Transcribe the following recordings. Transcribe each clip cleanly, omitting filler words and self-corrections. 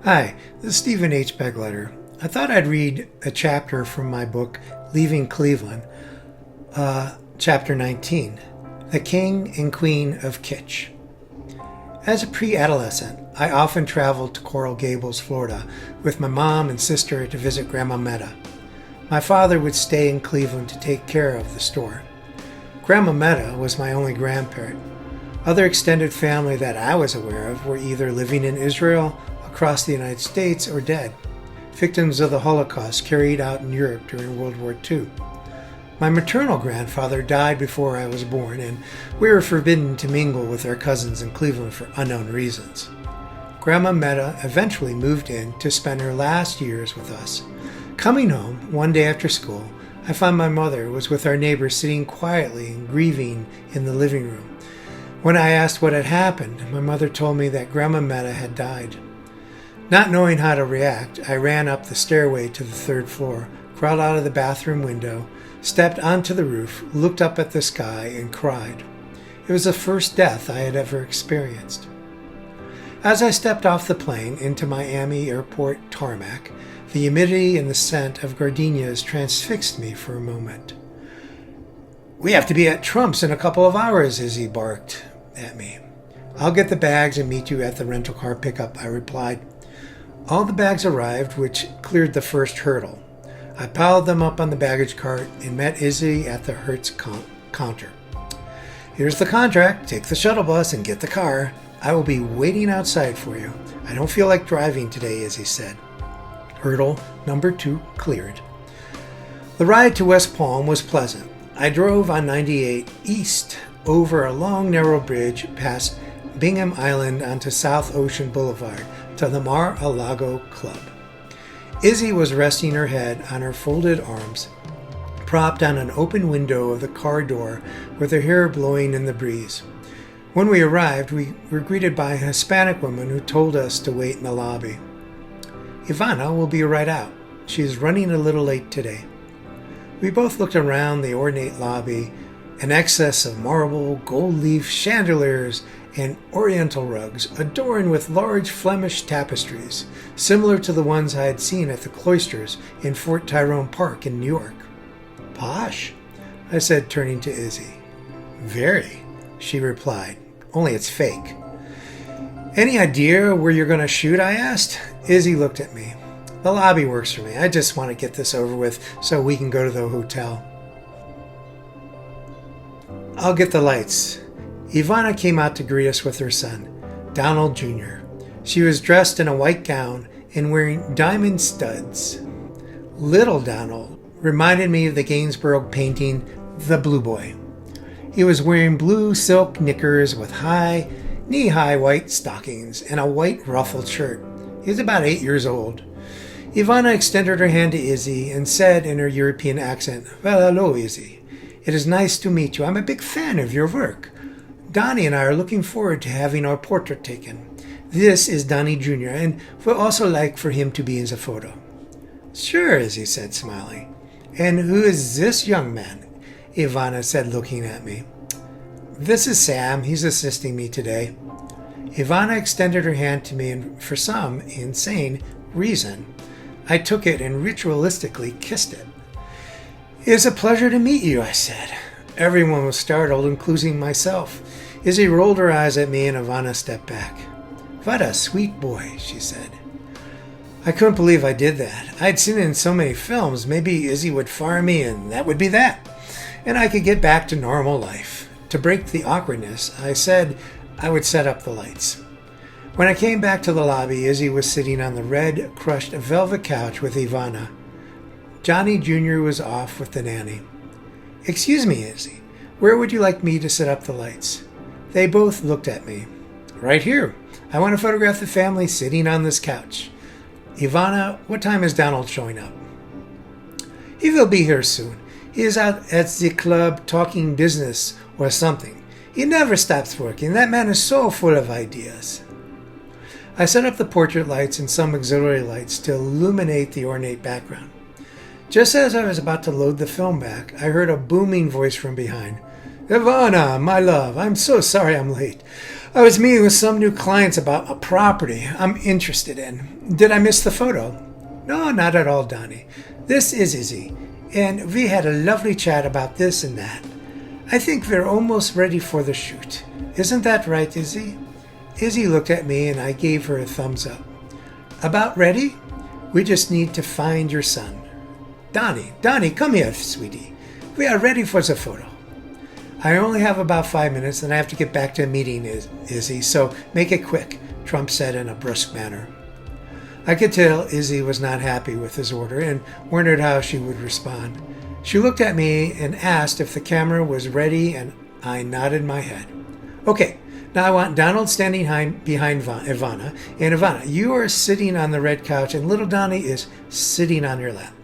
Hi, this is Stephen H. Begleiter. I thought I'd read a chapter from my book, Leaving Cleveland, Chapter 19, The King and Queen of Kitsch. As a pre-adolescent, I often traveled to Coral Gables, Florida, with my mom and sister to visit Grandma Meta. My father would stay in Cleveland to take care of the store. Grandma Meta was my only grandparent. Other extended family that I was aware of were either living in Israel, across the United States, or dead, victims of the Holocaust carried out in Europe during World War II. My maternal grandfather died before I was born, and we were forbidden to mingle with our cousins in Cleveland for unknown reasons. Grandma Meta eventually moved in to spend her last years with us. Coming home one day after school, I found my mother was with our neighbors sitting quietly and grieving in the living room. When I asked what had happened, my mother told me that Grandma Meta had died. Not knowing how to react, I ran up the stairway to the third floor, crawled out of the bathroom window, stepped onto the roof, looked up at the sky, and cried. It was the first death I had ever experienced. As I stepped off the plane into Miami airport tarmac, the humidity and the scent of gardenias transfixed me for a moment. "We have to be at Trump's in a couple of hours," Izzy barked at me. "I'll get the bags and meet you at the rental car pickup," I replied. All the bags arrived, which cleared the first hurdle. I piled them up on the baggage cart and met Izzy at the Hertz counter. "Here's the contract. Take the shuttle bus and get the car. I will be waiting outside for you. I don't feel like driving today," Izzy said. Hurdle number 2 cleared. The ride to West Palm was pleasant. I drove on 98 east over a long, narrow bridge past Bingham Island onto South Ocean Boulevard to the Mar-a-lago Club. Izzy was resting her head on her folded arms, propped on an open window of the car door with her hair blowing in the breeze. When we arrived, we were greeted by a Hispanic woman who told us to wait in the lobby. "Ivana will be right out. She is running a little late today." We both looked around the ornate lobby, an excess of marble, gold leaf chandeliers, and oriental rugs adorned with large Flemish tapestries, similar to the ones I had seen at the cloisters in Fort Tyrone Park in New York. "Posh," I said, turning to Izzy. "Very," she replied, "only it's fake." "Any idea where you're going to shoot?" I asked. Izzy looked at me. "The lobby works for me. I just want to get this over with so we can go to the hotel." "I'll get the lights." Ivana came out to greet us with her son, Donald Jr. She was dressed in a white gown and wearing diamond studs. Little Donald reminded me of the Gainsborough painting, The Blue Boy. He was wearing blue silk knickers with knee-high white stockings and a white ruffled shirt. He was about 8 years old. Ivana extended her hand to Izzy and said in her European accent, "Well, hello, Izzy. It is nice to meet you. I'm a big fan of your work. Donnie and I are looking forward to having our portrait taken. This is Donnie Jr., and we'd also like for him to be in the photo." "Sure," Izzy said, smiling. "And who is this young man?" Ivana said, looking at me. "This is Sam. He's assisting me today." Ivana extended her hand to me, and for some insane reason, I took it and ritualistically kissed it. "It is a pleasure to meet you," I said. Everyone was startled, including myself. Izzy rolled her eyes at me and Ivana stepped back. "What a sweet boy," she said. I couldn't believe I did that. I'd seen it in so many films. Maybe Izzy would fire me and that would be that. And I could get back to normal life. To break the awkwardness, I said I would set up the lights. When I came back to the lobby, Izzy was sitting on the red, crushed velvet couch with Ivana. Johnny Jr. was off with the nanny. "Excuse me, Izzy, where would you like me to set up the lights?" They both looked at me. "Right here. I want to photograph the family sitting on this couch." "Ivana, what time is Donald showing up?" "He will be here soon. He is out at the club talking business or something. He never stops working. That man is so full of ideas." I set up the portrait lights and some auxiliary lights to illuminate the ornate background. Just as I was about to load the film back, I heard a booming voice from behind. "Ivana, my love, I'm so sorry I'm late. I was meeting with some new clients about a property I'm interested in. Did I miss the photo? No, not at all, Donnie. This is Izzy, and we had a lovely chat about this and that. I think we're almost ready for the shoot. Isn't that right, Izzy? Izzy looked at me and I gave her a thumbs up. About ready? We just need to find your son. Donnie, come here, sweetie. We are ready for the photo. I only have about 5 minutes and I have to get back to a meeting, Izzy, so make it quick, Trump said in a brusque manner. I could tell Izzy was not happy with his order and wondered how she would respond. She looked at me and asked if the camera was ready, and I nodded my head. Okay, now I want Donald standing behind Ivana, and Ivana, you are sitting on the red couch and little Donnie is sitting on your lap.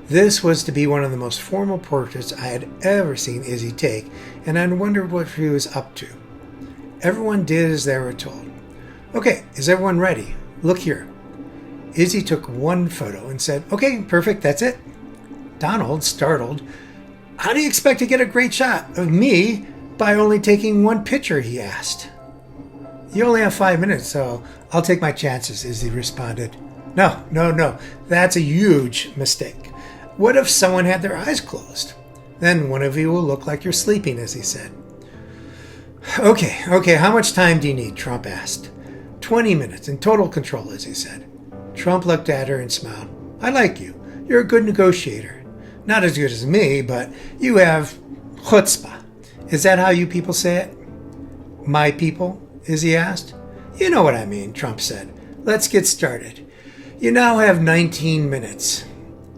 This was to be one of the most formal portraits I had ever seen Izzy take, and I wondered what she was up to. Everyone did as they were told. Okay, is everyone ready? Look here. Izzy took one photo and said, okay, perfect, that's it. Donald, startled, how do you expect to get a great shot of me by only taking one picture, he asked. You only have 5 minutes, so I'll take my chances, Izzy responded. No, that's a huge mistake. What if someone had their eyes closed? Then one of you will look like you're sleeping, Izzy said. Okay, how much time do you need? Trump asked. 20 minutes in total control, Izzy said. Trump looked at her and smiled. I like you. You're a good negotiator. Not as good as me, but you have chutzpah. Is that how you people say it? My people? Izzy asked. You know what I mean, Trump said. Let's get started. You now have 19 minutes.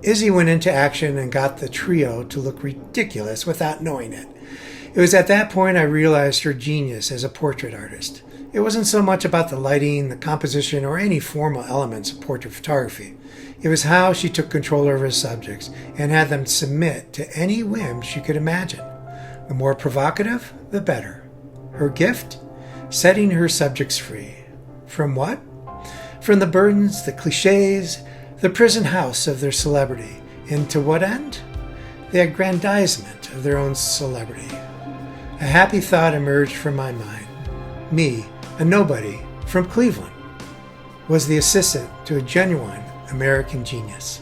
Izzy went into action and got the trio to look ridiculous without knowing it. It was at that point I realized her genius as a portrait artist. It wasn't so much about the lighting, the composition, or any formal elements of portrait photography. It was how she took control over her subjects and had them submit to any whim she could imagine. The more provocative, the better. Her gift? Setting her subjects free. From what? From the burdens, the cliches, the prison house of their celebrity. And to what end? The aggrandizement of their own celebrity. A happy thought emerged from my mind. Me, a nobody from Cleveland, was the assistant to a genuine American genius.